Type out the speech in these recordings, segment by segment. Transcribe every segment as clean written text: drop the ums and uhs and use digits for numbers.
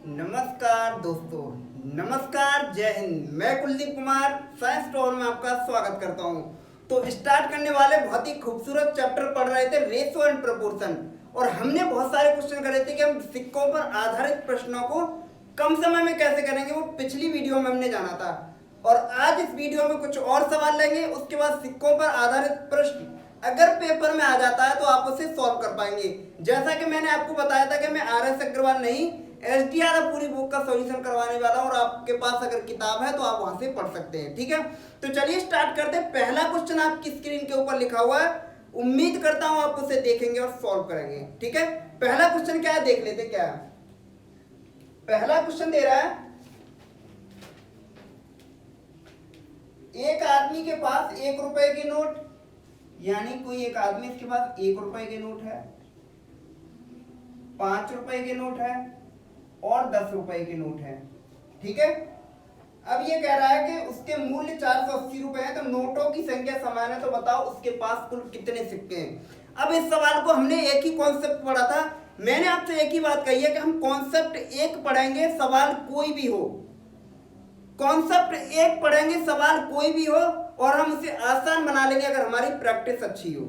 नमस्कार दोस्तों, नमस्कार, जय हिंद। मैं कुलदीप कुमार साइंस टॉवर में आपका स्वागत करता हूं। तो स्टार्ट करने वाले बहुत ही खूबसूरत चैप्टर पढ़ रहे थे रेशो एंड प्रोपोर्शन, और हमने बहुत सारे क्वेश्चन करे थे कि हम सिक्कों पर आधारित प्रश्नों को कम समय में कैसे करेंगे। वो पिछली वीडियो में हमने जाना था, और आज इस वीडियो में कुछ और सवाल लेंगे। उसके बाद सिक्कों पर आधारित प्रश्न अगर पेपर में आ जाता है तो आप उसे सॉल्व कर पाएंगे। जैसा कि मैंने आपको बताया था कि मैं RS अग्रवाल नहीं SDR पूरी बुक का सॉल्यूशन करवाने वाला हूं, और आपके पास अगर किताब है तो आप वहां से पढ़ सकते हैं। ठीक है, तो चलिए स्टार्ट करते हैं। पहला क्वेश्चन आपकी स्क्रीन के ऊपर लिखा हुआ है, उम्मीद करता हूं आप उसे देखेंगे और सॉल्व करेंगे। ठीक है, पहला क्वेश्चन क्या है देख लेते। क्या है पहला क्वेश्चन? दे रहा है एक आदमी के पास 1 रुपए के नोट, यानी कोई एक आदमी इसके पास 1 रुपए के नोट है, 5 रुपए के नोट है और 10 रुपए के नोट है। ठीक है, अब ये कह रहा है कि उसके मूल्य 480 रुपए है, तो नोटों की संख्या समान है, तो बताओ उसके पास कुल कितने सिक्के हैं। अब इस सवाल को हमने एक ही कॉन्सेप्ट पढ़ा था। मैंने आपसे एक ही बात कही है कि हम कॉन्सेप्ट एक पढ़ेंगे, सवाल कोई भी हो। कॉन्सेप्ट एक पढ़ेंगे, सवाल कोई भी हो, और हम उसे आसान बना लेंगे अगर हमारी प्रैक्टिस अच्छी हो।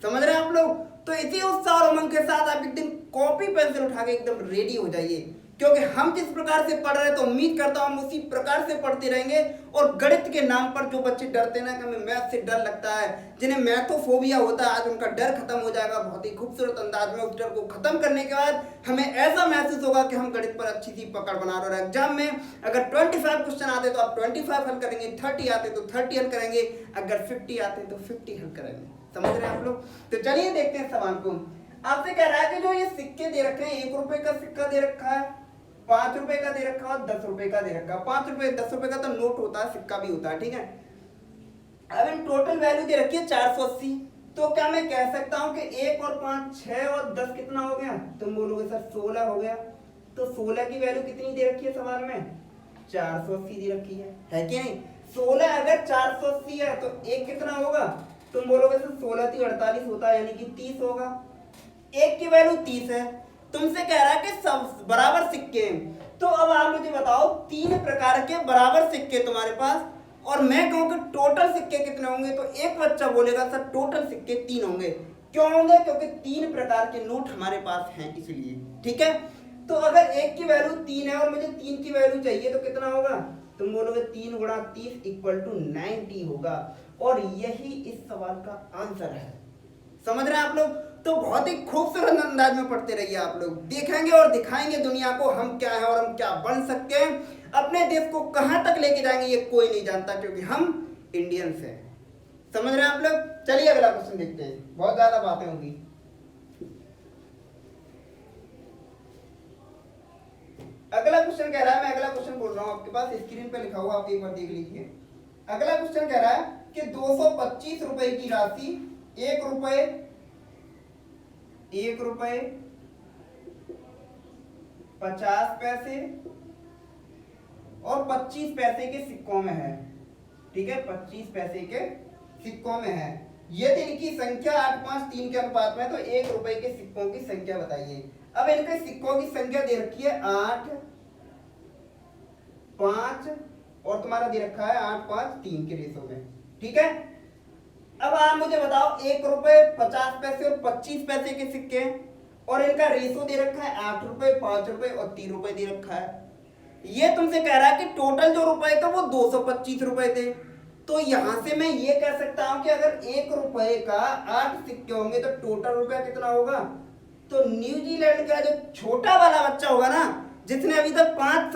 समझ रहे हैं आप लोग? तो इसी उत्साह और उमंग के साथ आप एक दिन कॉपी पेंसिल उठा के एकदम रेडी हो जाइए, क्योंकि हम जिस प्रकार से पढ़ रहे हैं तो उम्मीद करता हूं हम उसी प्रकार से पढ़ते रहेंगे। और गणित के नाम पर जो बच्चे डरते ना कि हमें मैथ से डर लगता है, जिन्हें मैथोफोबिया होता है, आज उनका डर खत्म हो जाएगा बहुत ही खूबसूरत अंदाज में। उस डर को खत्म करने के बाद हमें ऐसा महसूस होगा कि हम गणित पर अच्छी सी पकड़ बना रहे हैं। एग्जाम में अगर 25 क्वेश्चन आते तो आप 25 हल करेंगे, 30 आते तो 30 हल करेंगे, अगर 50 आते तो 50 हल करेंगे। समझ रहे हैं आप लोग? तो चलिए देखते हैं सवाल को। आपसे कह रहा है कि जो ये सिक्के दे रखे हैं, 1 रुपए का सिक्का दे रखा है, 5 रुपए का दे रखा है और 10 रुपए का दे रखा है। 5 रुपए 10 रुपए का तो नोट होता है, सिक्का भी होता है। ठीक है, अब इन टोटल वैल्यू दे रखी है 480। तो क्या मैं कह सकता हूं कि 1 और 5 6 और 10 कितना हो गया? तुम बोलोगे सर 16 हो गया। तो 16 की वैल्यू कितनी दे रखी है सवाल में? 480 दे रखी है कि नहीं? 16 अगर 480 है तो एक कितना होगा? तुम बोलोगे सर 16 3 48 होता है, यानी कि 30 होगा। एक की वैल्यू 30 है, तुमसे कह रहा है कि सब बराबर सिक्के हैं। तो अब आप मुझे बताओ 3 प्रकार के बराबर सिक्के तुम्हारे पास, और मैं कहूं कि टोटल सिक्के कितने होंगे, तो एक बच्चा बोलेगा सर टोटल सिक्के 3 होंगे। क्यों होंगे? क्योंकि 3 प्रकार के नोट हमारे पास हैं, इसलिए। ठीक है, तो अगर एक की वैल्यू 3 है और मुझे 3 की वैल्यू चाहिए तो कितना होगा? तुम बोलोगे 3 गुणा 30 इक्वल टू 90 होगा, और यही इस सवाल का आंसर है। समझ रहे हैं आप लोग? तो बहुत ही खूबसूरत अंदाज में पढ़ते रहिए आप लोग, देखेंगे और दिखाएंगे दुनिया को हम क्या है और हम क्या बन सकते हैं। अपने देश को कहां तक लेके जाएंगे ये कोई नहीं जानता, क्योंकि हम इंडियंस हैं। समझ रहे हैं आप लोग? चलिए अगला क्वेश्चन देखते हैं, बहुत ज्यादा बातें होगी। अगला क्वेश्चन कह रहा है, मैं अगला क्वेश्चन बोल रहा हूं, आपके पास स्क्रीन पे लिखा हुआ, आप एक बार देख लीजिए। अगला क्वेश्चन कह रहा है कि 225 रुपए की राशि 1 रुपए 50 पैसे और 25 पैसे के सिक्कों में है। ठीक है, 25 पैसे के सिक्कों में है। यदि इनकी संख्या 8 5 3 के अनुपात में है, तो 1 रुपए के सिक्कों की संख्या बताइए। अब इनके सिक्कों की संख्या दे रखी है 8 5, और तुम्हारा दे रखा है 8 5 3 के रेशो में। ठीक है, अब आप मुझे बताओ 1 रुपए 50 पैसे और 25 पैसे के सिक्के, और इनका रेशो दे रखा है 8 रुपए 5 रुपए और 3 रुपए दे रखा है। ये तुमसे कह रहा है कि टोटल जो रुपए थे वो 225 रुपए थे। तो यहां से मैं ये कह सकता हूं कि अगर 1 रुपए का 8 सिक्के होंगे तो टोटल रुपया कितना होगा? तो न्यूजीलैंड का जो छोटा वाला बच्चा होगा ना, जिसने अभी तक 5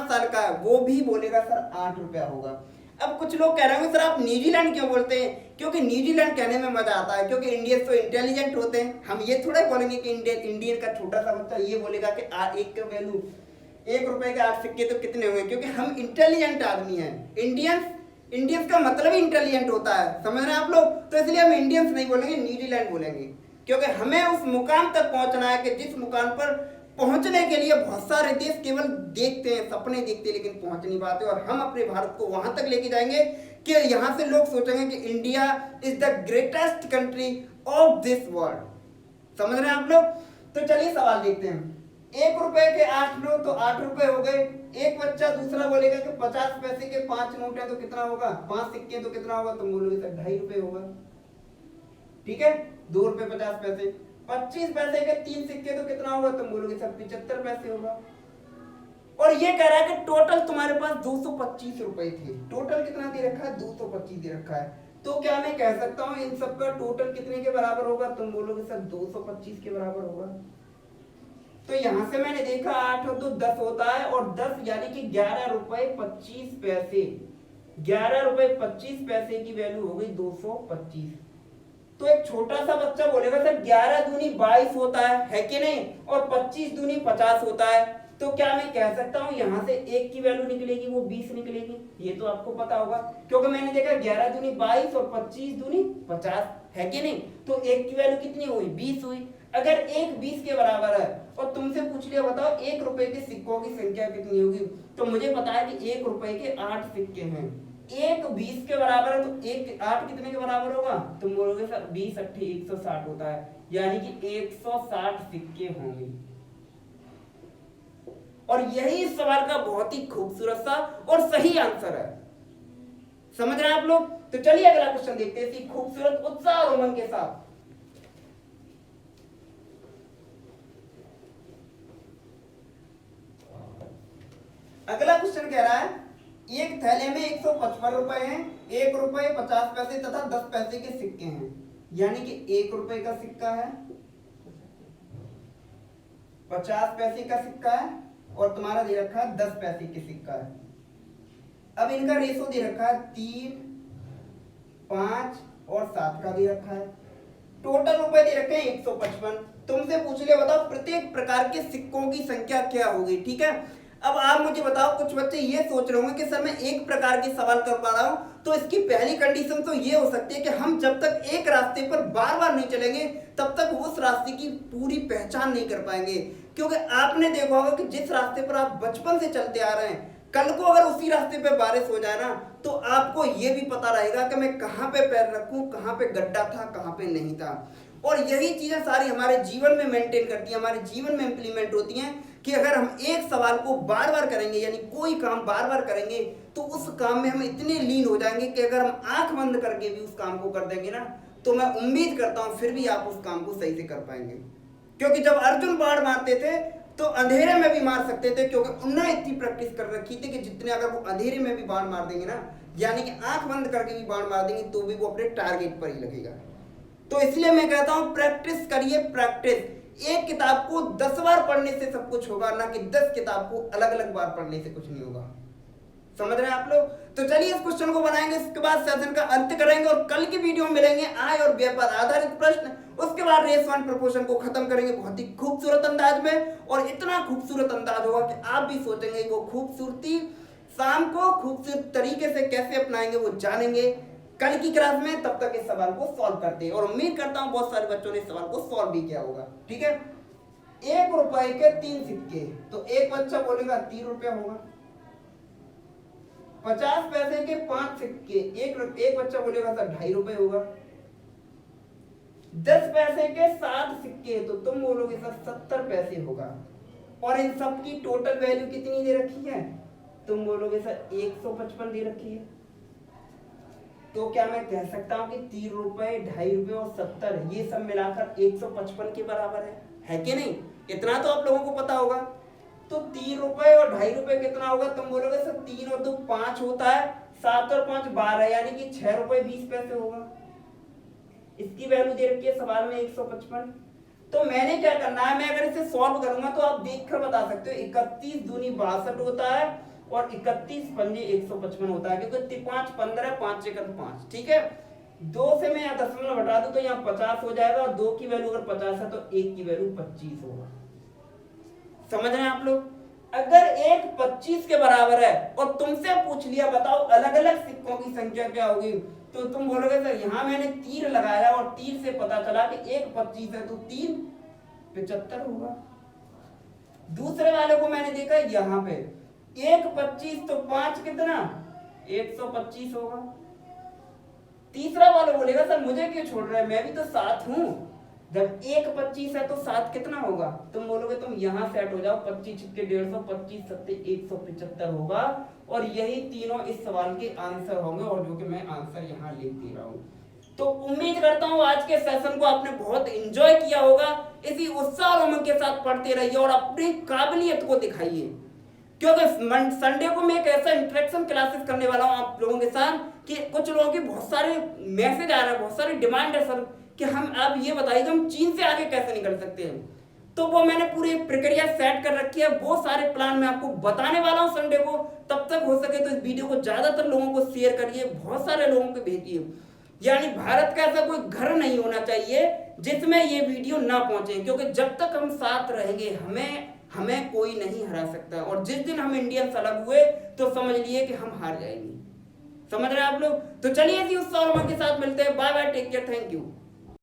साल का है, वो भी बोलेगा सर 8 रुपया होगा। अब कुछ लोग कह रहे होंगे सर आप न्यूजीलैंड क्यों बोलते हैं? क्योंकि न्यूजीलैंड कहने में मजा आता है, क्योंकि इंडियंस तो इंटेलिजेंट होते हैं। हम ये थोड़ा बोलेंगे कि इंडियन का छोटा सा बच्चा ये बोलेगा कि एक का वैल्यू 1 रुपए के 8 सिक्के तो कितने हुए, क्योंकि हम इंटेलिजेंट आदमी हैं। इंडियंस का मतलब ही इंटेलिजेंट होता है। समझ रहे हैं आप लोग? तो इसलिए हम इंडियंस नहीं बोलेंगे, न्यूजीलैंड बोलेंगे, क्योंकि हमें उस मुकाम तक पहुंचना है कि जिस मुकाम पर पहुंचने के लिए बहुत सारे देश केवल देखते हैं, सपने देखते हैं, लेकिन पहुंच नहीं पाते। और हम अपने भारत को वहां तक लेके जाएंगे कि यहां से लोग सोचेंगे कि India is the greatest country of this world. समझ रहे हैं आप लोग? तो चलिए सवाल देखते हैं। ₹1 के 8 नोट तो ₹8 हो गए। एक बच्चा दूसरा बोलेगा कि 50 पैसे के 5 नोट है तो कितना होगा, 5 सिक्के तो कितना होगा, तुम बोलोगे सर ₹2.5 होगा। ठीक है, ₹2.50। 25 पैसे के 3 सिक्के तो कितना होगा, तुम बोलोगे सर 75 पैसे होगा। और ये कह रहा है कि टोटल तुम्हारे पास ₹225 थे। टोटल कितना दे रखा है, 225 दे रखा है। तो क्या मैं कह सकता हूं इन सबका टोटल कितने के बराबर होगा, तुम बोलोगे सर 225 के बराबर होगा। तो यहां से मैंने देखा 8 और 2 10 होता है, और 10 यानी कि ₹11.25। ₹11.25 की वैल्यू हो गई 225। तो एक छोटा सा बच्चा बोलेगा सर 11 दूनी 22 होता है कि नहीं, और 25 दूनी 50 होता है। तो क्या मैं कह सकता हूं यहां से एक की वैल्यू निकलेगी वो 20 निकलेगी। ये तो आपको पता होगा क्योंकि मैंने देखा 11 दूनी 22 और 25 दूनी 50 है कि नहीं। तो एक की वैल्यू कितनी हुई, 20 हुई। अगर एक 20 के बराबर है और तुमसे पूछ लिया बताओ ₹1 के सिक्कों की संख्या कितनी होगी, तो मुझे पता है कि ₹1 के 8 सिक्के हैं। एक 20 के बराबर है तो एक 8 कितने के बराबर होगा, तुम बोलोगे सर 20 8 160 होता है, यानी कि 160 सिक्के होंगे। और यही इस सवाल का बहुत ही खूबसूरत सा और सही आंसर है। समझ रहे हैं आप लोग। तो चलिए अगला क्वेश्चन देखते हैं इसी खूबसूरत उत्साह और उमंग के साथ। अगला क्वेश्चन कह रहा है एक थैले में 155 रुपए हैं, ₹1 50 पैसे तथा 10 पैसे के सिक्के हैं। यानी कि ₹1 का सिक्का है, 50 पैसे का सिक्का है, और तुम्हारा दे रखा है 10 पैसे की सिक्का है। अब इनका रेशो दे रखा है 3, 5 और 7 का दे रखा है। टोटल रुपए दे रखे हैं 155। तुमसे पूछ लिया बताओ प्रत्येक प्रकार के सिक्कों की संख्या क्या होगी। ठीक है, अब आप मुझे बताओ, कुछ बच्चे ये सोच रहे होंगे कि सर मैं एक प्रकार के सवाल कर पा रहा हूं, तो इसकी पहली कंडीशन तो ये हो सकती है कि हम जब तक एक रास्ते पर बार बार नहीं चलेंगे तब तक उस रास्ते की पूरी पहचान नहीं कर पाएंगे। क्योंकि आपने देखा होगा कि जिस रास्ते पर आप बचपन से चलते आ रहे हैं, कल को अगर उसी रास्ते पे बारिश हो जाए ना, तो आपको ये भी पता रहेगा कि मैं कहां पे पैर रखूं, कहां पे गड्ढा था, कहां पे नहीं था। और यही चीजें सारी हमारे जीवन में मेंटेन करती हैं, हमारे जीवन में इंप्लीमेंट होती हैं कि अगर हम एक सवाल को बार बार करेंगे, यानी कोई काम बार बार करेंगे, तो उस काम में हम इतने लीन हो जाएंगे कि अगर हम आंख बंद करके भी उस काम को कर देंगे ना, तो मैं उम्मीद करता हूं फिर भी आप उस काम को सही से कर पाएंगे। क्योंकि जब अर्जुन बाण मारते थे तो अंधेरे में भी मार सकते थे, क्योंकि उन्होंने इतनी प्रैक्टिस कर रखी थी कि जितने अगर वो अंधेरे में भी बाण मार देंगे ना, यानी कि आंख बंद करके भी बाण मार देंगे, तो भी वो अपने टारगेट पर ही लगेगा। तो इसलिए मैं कहता हूं प्रैक्टिस करिए, प्रैक्टिस। एक किताब को 10 बार पढ़ने से सब कुछ होगा, ना कि 10 किताब को अलग अलग बार पढ़ने से कुछ नहीं होगा। समझ रहे हैं आप लोग। तो चलिए इस क्वेश्चन को बनाएंगे, इसके बाद सेशन का अंत करेंगे और कल की वीडियो में मिलेंगे आय और व्यय पर आधारित प्रश्न। उसके बाद रेस वन प्रपोर्शन को खत्म करेंगे बहुत ही खूबसूरत अंदाज में, और इतना खूबसूरत अंदाज होगा कि आप भी सोचेंगे वो खूबसूरती शाम को खूबसूरत तरीके से कैसे अपनाएंगे वो जानेंगे कल की क्लास में। तब तक इस सवाल को सॉल्व करते हैं, और उम्मीद करता हूं बहुत सारे बच्चों ने इस सवाल को सॉल्व भी किया होगा। ठीक है, ₹1 के 3 सिक्के, तो एक बच्चा बोलेगा ₹3 होगा। 50 पैसे के 5 सिक्के, एक बच्चा बोलेगा सर ₹2.5 होगा। 10 पैसे के 7 सिक्के, तो तुम बोलोगे सर 70 पैसे होगा। और इन सब की टोटल वैल्यू कितनी दे रखी है, तुम बोलोगे सर 155 दे रखी है। तो क्या मैं कह सकता हूं कि ₹3, ₹2.5 और 70 ये सब मिलाकर 155 के बराबर है कि नहीं। इतना तो आप लोगों को पता होगा। तो ₹3 और ₹2.5 कितना होगा, तुम बोलोगे सर 3 और 2 5 होता है, 7 और 5 12, यानी कि ₹6.20 होगा। इसकी वैल्यू दे रखी है सवाल में 155। तो मैंने क्या करना है, मैं अगर इसे सॉल्व करूंगा तो आप देखकर बता सकते हो 31 दूनी 62 होता है, और 31 पंजे 155 होता है, क्योंकि 5 15 5 1 5। ठीक है, 2 से मैं यहाँ दशमलव हटा दूं तो यहाँ 50 हो जाएगा, और 2 की वैल्यू अगर 50 है तो 1 की वैल्यू 25 होगा। समझ रहे हैं आप लोग। अगर एक 25 के बराबर है और तुमसे पूछ लिया बताओ अलग अलग सिक्कों की संख्या क्या होगी, तो तुम बोलोगे सर यहाँ मैंने तीर लगाया और तीर से पता चला कि एक 25 है तो 3 75 होगा। दूसरे वाले को मैंने देखा यहाँ पे एक 25 तो 5 कितना 125 होगा। तीसरा वाला बोलेगा सर मुझे क्यों छोड़ रहे हैं, मैं भी तो साथ हूं, जब 1 25 है तो 7 कितना होगा, तुम बोलोगे तुम यहाँ सेट हो जाओ, 25 छिक्के 150, 25 सत्ते 175 होगा, और यही तीनों इस सवाल के आंसर होंगे, और जो कि मैं आंसर यहाँ लिख दे रहा हूँ। तो उम्मीद करता हूँ आज के सेशन को आपने बहुत एंजॉय किया होगा। इसी उत्साह और उमंग के साथ पढ़ते रहिए और अपनी काबिलियत को दिखाइए, क्योंकि संडे को मैं एक ऐसा इंटरेक्शन क्लासेस करने वाला हूँ आप लोगों के साथ कि कुछ लोगों के बहुत सारे मैसेज आ रहे हैं, बहुत सारी डिमांड है सर कि हम आप ये बताइए कि हम चीन से आगे कैसे निकल सकते हैं। तो वो मैंने पूरी प्रक्रिया सेट कर रखी है, वो सारे प्लान मैं आपको बताने वाला हूँ संडे को। तब तक हो सके तो इस वीडियो को ज्यादातर लोगों को शेयर करिए, बहुत सारे लोगों को भेजिए। यानी भारत का ऐसा कोई घर नहीं होना चाहिए जिसमें ये वीडियो ना पहुंचे, क्योंकि जब तक हम साथ रहेंगे हमें कोई नहीं हरा सकता, और जिस दिन हम इंडियंस अलग हुए तो समझ लिए कि हम हार जाएंगे। समझ रहे हैं आप लोग? तो चलिए इसी उत्साह के साथ मिलते हैं। Bye bye, take care, thank you.